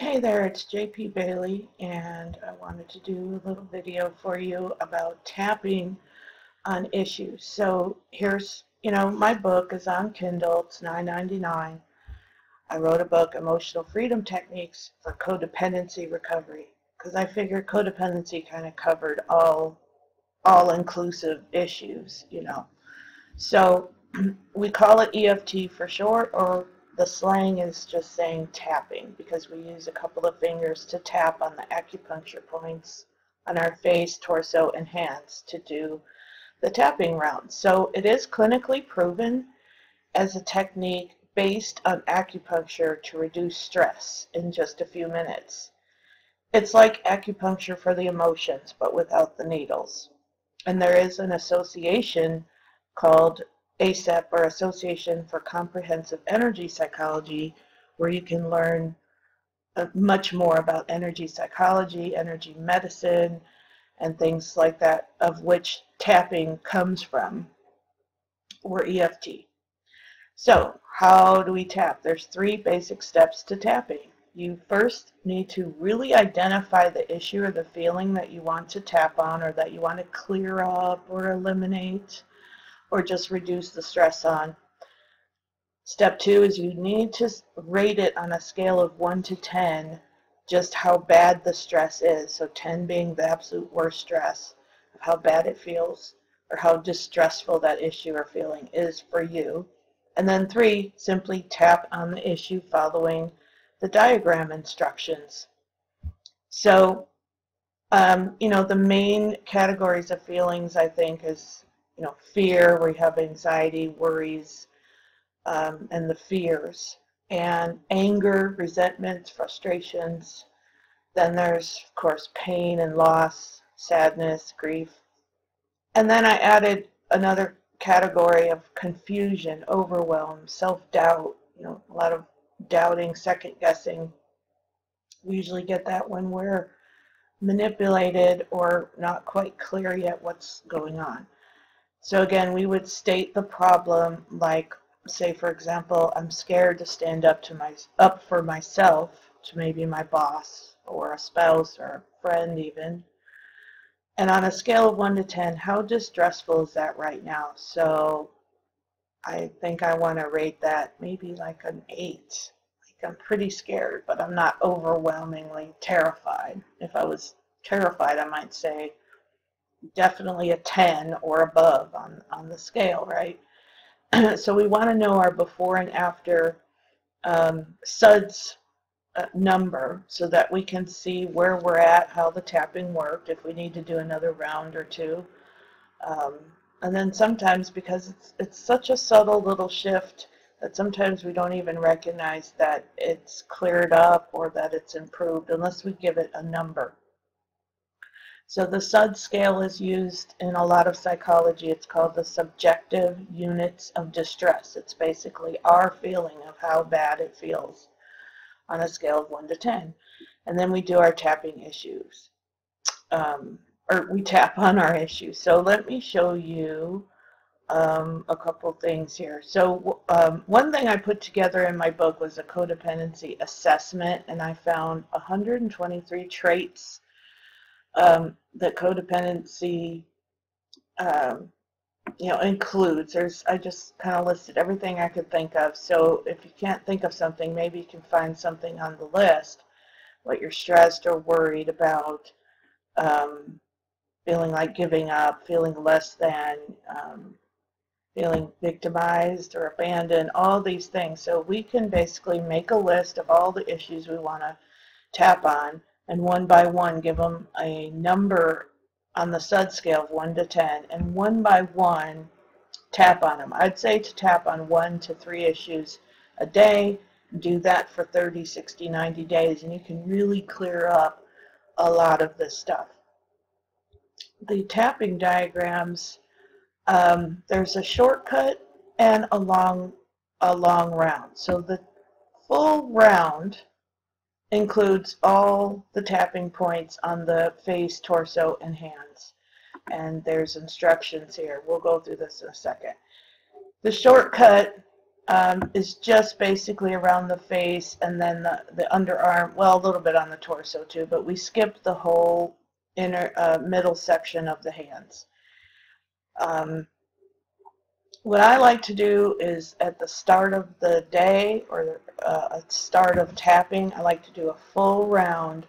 Hey there, it's JP Bailey, and I wanted to do a little video for you about tapping on issues. So here's, my book is on Kindle. It's $9.99. I wrote a book, Emotional Freedom Techniques for Codependency Recovery, because I figured codependency kind of covered all-inclusive issues. So we call it EFT for short, or the slang is just saying tapping, because we use a couple of fingers to tap on the acupuncture points on our face, torso, and hands to do the tapping round. So it is clinically proven as a technique based on acupuncture to reduce stress in just a few minutes. It's like acupuncture for the emotions, but without the needles. And there is an association called ASAP, or Association for Comprehensive Energy Psychology, where you can learn much more about energy psychology, energy medicine, and things like that, of which tapping comes from, or EFT. So how do we tap? There's 3 basic steps to tapping. You first need to really identify the issue or the feeling that you want to tap on, or that you want to clear up or eliminate, or just reduce the stress on. Step 2 is you need to rate it on a scale of 1 to 10, just how bad the stress is. So 10 being the absolute worst stress, of how bad it feels, or how distressful that issue or feeling is for you. And then 3, simply tap on the issue following the diagram instructions. So, the main categories of feelings, I think, is, fear, where you have anxiety, worries, and the fears, and anger, resentments, frustrations. Then there's, of course, pain and loss, sadness, grief. And then I added another category of confusion, overwhelm, self-doubt, a lot of doubting, second guessing. We usually get that when we're manipulated or not quite clear yet what's going on. So again, we would state the problem, like, say for example, I'm scared to stand up for myself to maybe my boss or a spouse or a friend even. And on a scale of 1 to 10, how distressful is that right now? So I think I want to rate that maybe like an 8. Like, I'm pretty scared, but I'm not overwhelmingly terrified. If I was terrified, I might say definitely a 10 or above on the scale, right? So we want to know our before and after SUDS number, so that we can see where we're at, how the tapping worked, if we need to do another round or 2. And then sometimes, because it's such a subtle little shift, that sometimes we don't even recognize that it's cleared up or that it's improved unless we give it a number. So the SUD scale is used in a lot of psychology. It's called the subjective units of distress. It's basically our feeling of how bad it feels on a scale of 1 to 10. And then we do our tapping issues, or we tap on our issues. So let me show you a couple things here. So one thing I put together in my book was a codependency assessment, and I found 123 traits that codependency includes. I just kind of listed everything I could think of. So if you can't think of something, maybe you can find something on the list, what you're stressed or worried about, feeling like giving up, feeling less than, feeling victimized or abandoned, all these things. So we can basically make a list of all the issues we want to tap on, and one by one give them a number on the SUD scale of 1 to 10, and one by one tap on them. I'd say to tap on 1 to 3 issues a day. Do that for 30, 60, 90 days, and you can really clear up a lot of this stuff. The tapping diagrams, there's a shortcut and a long round. So the full round includes all the tapping points on the face, torso, and hands. And there's instructions here. We'll go through this in a second. The shortcut is just basically around the face and then the underarm, well, a little bit on the torso too, but we skipped the whole inner middle section of the hands. What I like to do is at the start of the day or at the start of tapping, I like to do a full round,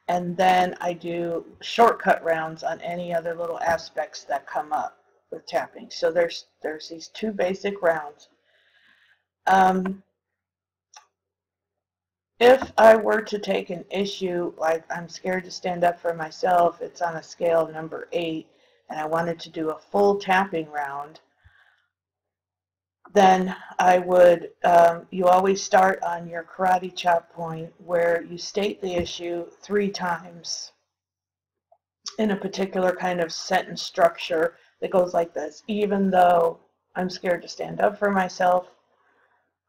and then I do shortcut rounds on any other little aspects that come up with tapping. So there's these two basic rounds. If I were to take an issue like I'm scared to stand up for myself, it's on a scale of number 8, and I wanted to do a full tapping round, then I would, you always start on your karate chop point where you state the issue 3 times in a particular kind of sentence structure that goes like this: even though I'm scared to stand up for myself,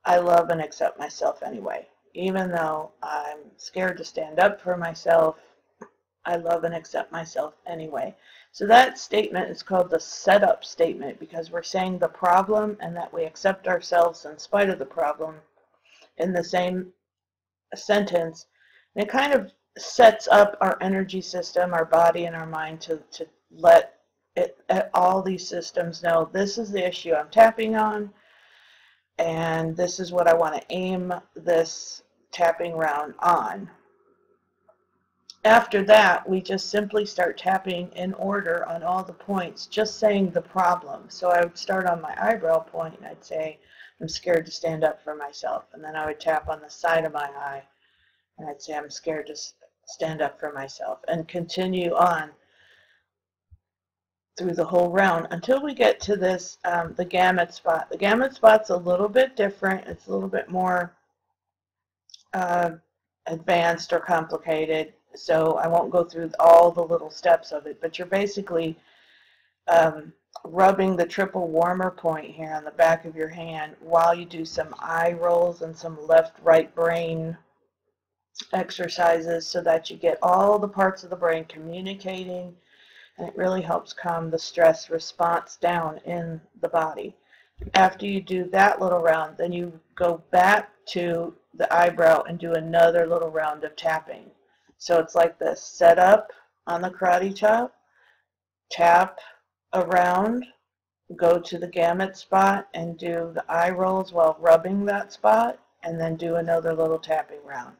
I love and accept myself anyway. Even though I'm scared to stand up for myself, I love and accept myself anyway. So that statement is called the setup statement because we're saying the problem and that we accept ourselves in spite of the problem in the same sentence. And it kind of sets up our energy system, our body and our mind to let all these systems know this is the issue I'm tapping on, and this is what I want to aim this tapping round on. After that, we just simply start tapping in order on all the points, just saying the problem. So I would start on my eyebrow point, and I'd say, I'm scared to stand up for myself. And then I would tap on the side of my eye, and I'd say, I'm scared to stand up for myself. And continue on through the whole round until we get to this, the gamut spot. The gamut spot's a little bit different. It's a little bit more advanced or complicated, so I won't go through all the little steps of it, but you're basically rubbing the triple warmer point here on the back of your hand while you do some eye rolls and some left-right brain exercises so that you get all the parts of the brain communicating, and it really helps calm the stress response down in the body. After you do that little round, then you go back to the eyebrow and do another little round of tapping. So it's like this: set up on the karate chop, tap around, go to the gamut spot and do the eye rolls while rubbing that spot, and then do another little tapping round.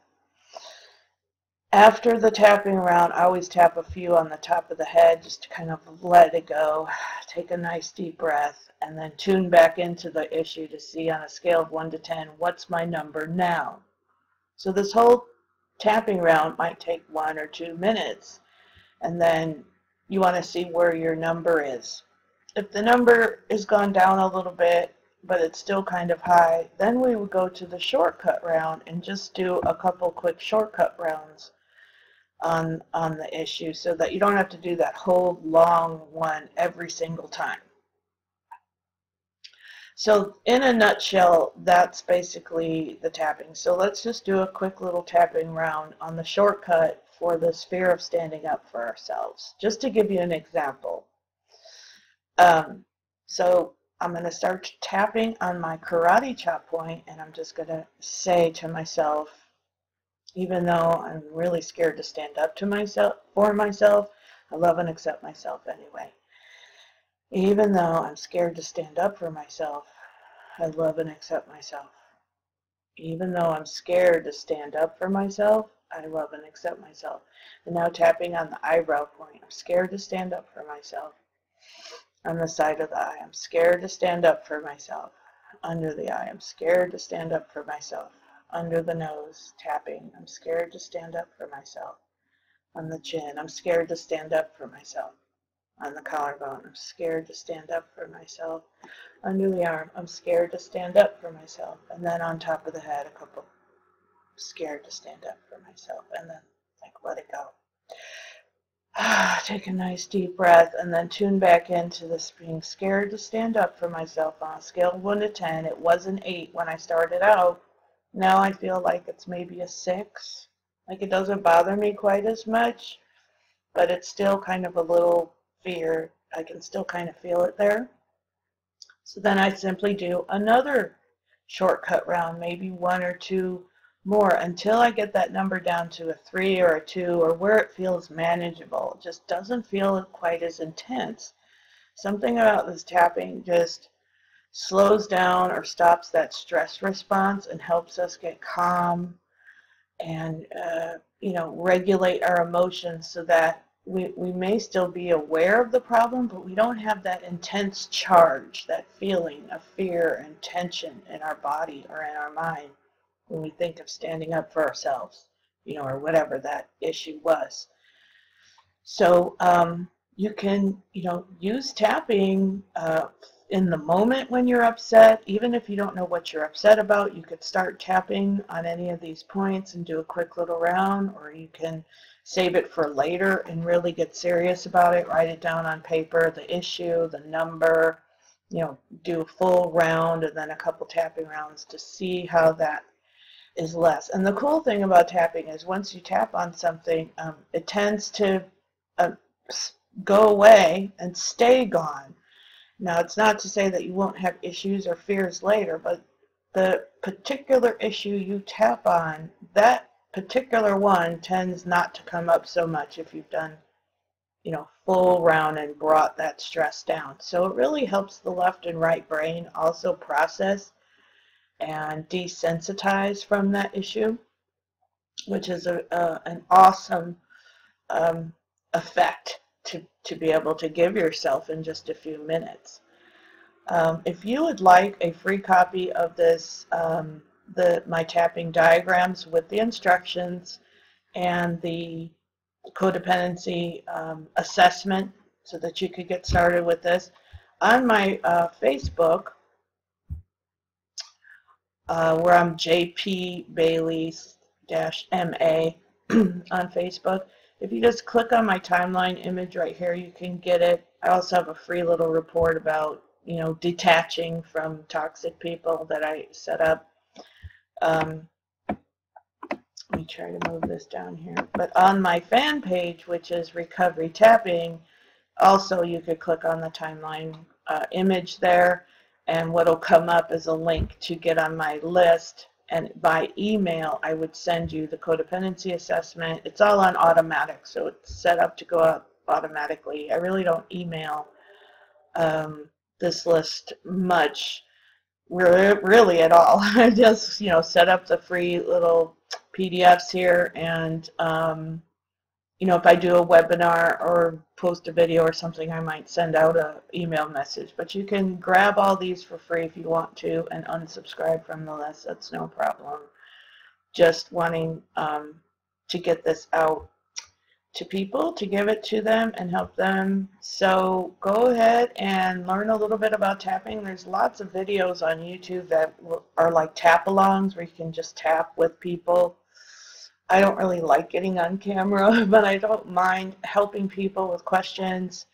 After the tapping round, I always tap a few on the top of the head just to kind of let it go, take a nice deep breath, and then tune back into the issue to see on a scale of 1 to 10, what's my number now? So this whole tapping round might take 1 or 2 minutes, and then you want to see where your number is. If the number has gone down a little bit, but it's still kind of high, then we would go to the shortcut round and just do a couple quick shortcut rounds on the issue so that you don't have to do that whole long one every single time. So in a nutshell, that's basically the tapping. So let's just do a quick little tapping round on the shortcut for this fear of standing up for ourselves, just to give you an example. So I'm going to start tapping on my karate chop point, and I'm just going to say to myself, even though I'm really scared to stand up to myself for myself, I love and accept myself anyway. Even though I'm scared to stand up for myself, I love and accept myself. Even though I'm scared to stand up for myself, I love and accept myself. And now tapping on the eyebrow point, I'm scared to stand up for myself. On the side of the eye, I'm scared to stand up for myself. Under the eye, I'm scared to stand up for myself. Under the nose, tapping, I'm scared to stand up for myself. On the chin, I'm scared to stand up for myself. On the collarbone, I'm scared to stand up for myself. Under the arm, I'm scared to stand up for myself. And then on top of the head, a couple, scared to stand up for myself. And then, let it go. Take a nice deep breath and then tune back into this being scared to stand up for myself on a scale of 1 to 10. It was an 8 when I started out. Now I feel like it's maybe a 6. Like it doesn't bother me quite as much, but it's still kind of a little fear. I can still kind of feel it there. So then I simply do another shortcut round, maybe 1 or 2 more, until I get that number down to a 3 or a 2, or where it feels manageable. It just doesn't feel quite as intense. Something about this tapping just slows down or stops that stress response and helps us get calm and regulate our emotions, so that we may still be aware of the problem, but we don't have that intense charge, that feeling of fear and tension in our body or in our mind when we think of standing up for ourselves, or whatever that issue was. So you can, use tapping in the moment when you're upset. Even if you don't know what you're upset about, you could start tapping on any of these points and do a quick little round, or you can save it for later and really get serious about it. Write it down on paper, the issue, the number, do a full round and then a couple tapping rounds to see how that is less. And the cool thing about tapping is once you tap on something, it tends to go away and stay gone. Now, it's not to say that you won't have issues or fears later, but the particular issue you tap on, that particular one tends not to come up so much if you've done, full round and brought that stress down. So it really helps the left and right brain also process and desensitize from that issue, which is an awesome effect to be able to give yourself in just a few minutes. If you would like a free copy of this, my tapping diagrams with the instructions and the codependency assessment, so that you could get started with this, on my Facebook, where I'm JP Bailey-MA on Facebook. If you just click on my timeline image right here, you can get it. I also have a free little report about, detaching from toxic people that I set up. Let me try to move this down here. But on my fan page, which is Recovery Tapping, also you could click on the timeline image there, and what'll come up is a link to get on my list. And by email, I would send you the codependency assessment. It's all on automatic, so it's set up to go up automatically. I really don't email this list much, really at all. I just, set up the free little PDFs here, and if I do a webinar or post a video or something, I might send out an email message. But you can grab all these for free if you want to and unsubscribe from the list. That's no problem. Just wanting to get this out to people, to give it to them and help them. So go ahead and learn a little bit about tapping. There's lots of videos on YouTube that are like tap-alongs, where you can just tap with people. I don't really like getting on camera, but I don't mind helping people with questions,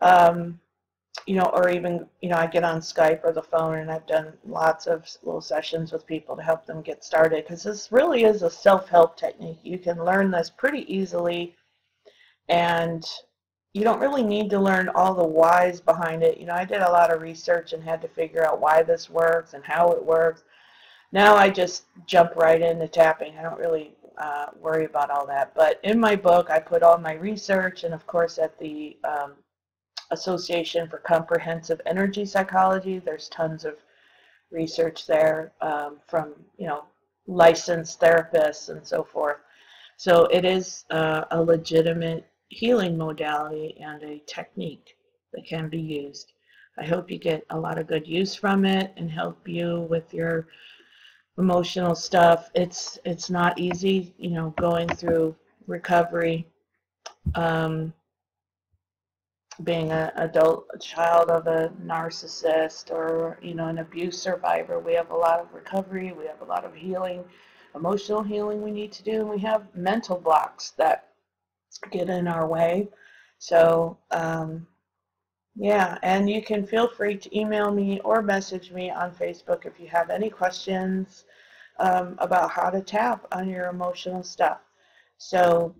or even, I get on Skype or the phone, and I've done lots of little sessions with people to help them get started, because this really is a self-help technique. You can learn this pretty easily, and you don't really need to learn all the whys behind it. I did a lot of research and had to figure out why this works and how it works. Now I just jump right into tapping. I don't really worry about all that. But in my book, I put all my research, and of course at the Association for Comprehensive Energy Psychology, there's tons of research there from, licensed therapists and so forth. So it is a legitimate healing modality and a technique that can be used. I hope you get a lot of good use from it and help you with your emotional stuff. It's not easy, going through recovery, being a child of a narcissist, or an abuse survivor. We have a lot of recovery, we have a lot of healing, emotional healing we need to do, and we have mental blocks that get in our way. So yeah, and you can feel free to email me or message me on Facebook if you have any questions about how to tap on your emotional stuff. So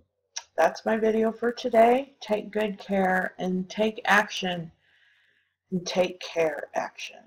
that's my video for today. Take good care and take action, and take care action.